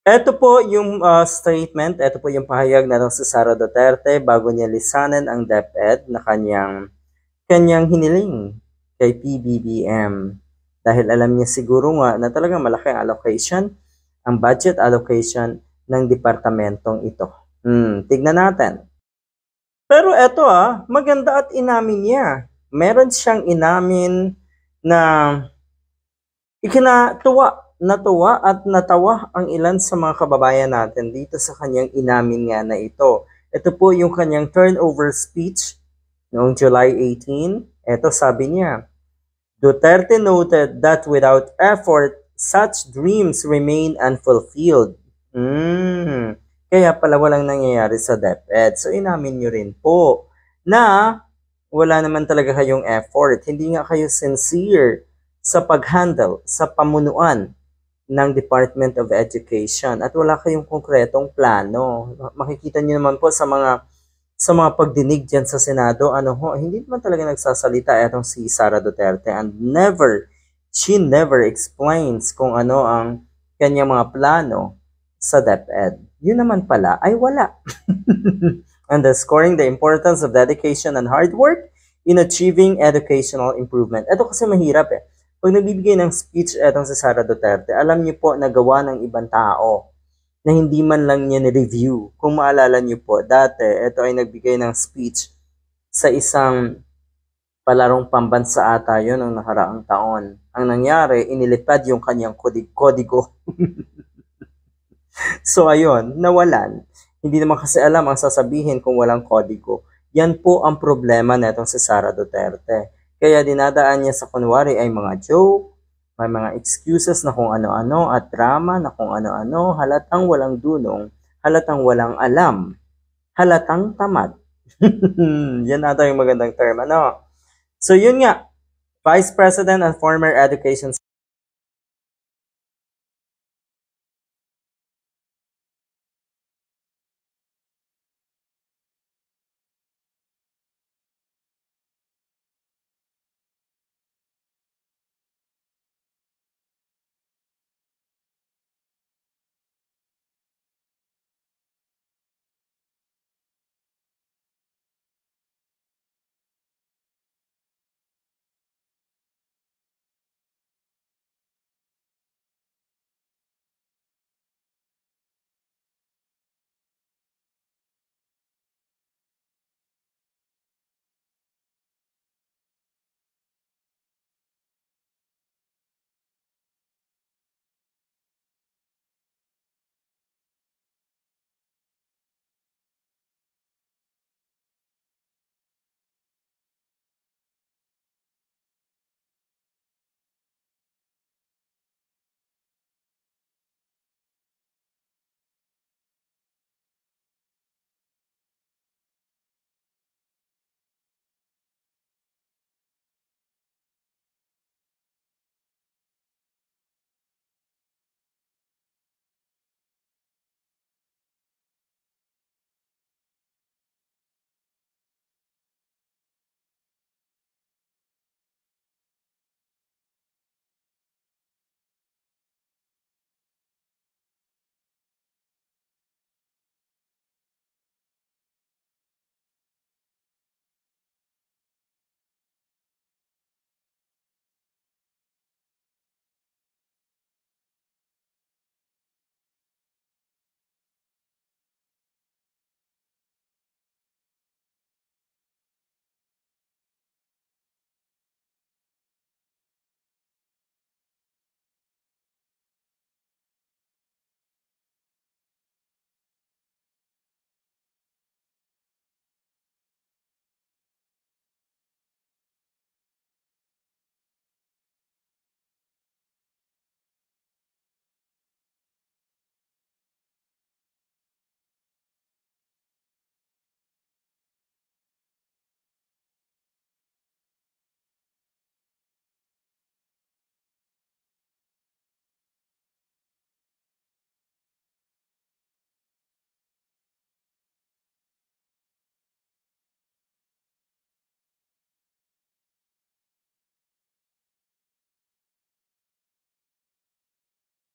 Ito po yung statement, ito po yung pahayag na si Sara Duterte bago niya lisanin ang DepEd na kanyang hiniling kay PBBM. Dahil alam niya siguro nga na talagang malaki ang allocation, ang budget allocation ng departamentong ito. Tignan natin. Pero eto maganda at inamin niya. Meron siyang inamin na natuwa at natawa ang ilan sa mga kababayan natin dito sa kanyang inamin nga na ito. Ito po yung kanyang turnover speech noong July 18. Ito sabi niya, Duterte noted that without effort, such dreams remain unfulfilled. Kaya pala walang nangyayari sa DepEd. So inamin nyo rin po na wala naman talaga kayong effort. Hindi nga kayo sincere sa pag-handle, sa pamunuan ng Department of Education at wala kayong konkretong plano. Makikita niyo naman po sa mga pagdinig diyan sa Senado, hindi naman talaga nagsasalita itong si Sara Duterte and she never explains kung ano ang kanyang mga plano sa DepEd. Yun naman pala ay wala. Underscoring the importance of dedication and hard work in achieving educational improvement. Ito kasi mahirap Pag nagbibigay ng speech etong si Sara Duterte, alam niyo po na gawa ng ibang tao na hindi man lang niya ni-review. Kung maalala niyo po, dati ito ay nagbigay ng speech sa isang palarong pambansa ata yun noong nakaraang taon. Ang nangyari, inilipad yung kanyang kodigo. So ayun, nawalan. Hindi naman kasi alam ang sasabihin kung walang kodigo. Yan po ang problema netong si Sara Duterte. Kaya dinadaan niya sa kunwari ay mga joke, may mga excuses na kung ano-ano at drama na kung ano-ano, halatang walang dunong, halatang walang alam, halatang tamad. Yan ata yung magandang term, So yun nga, Vice President and former Education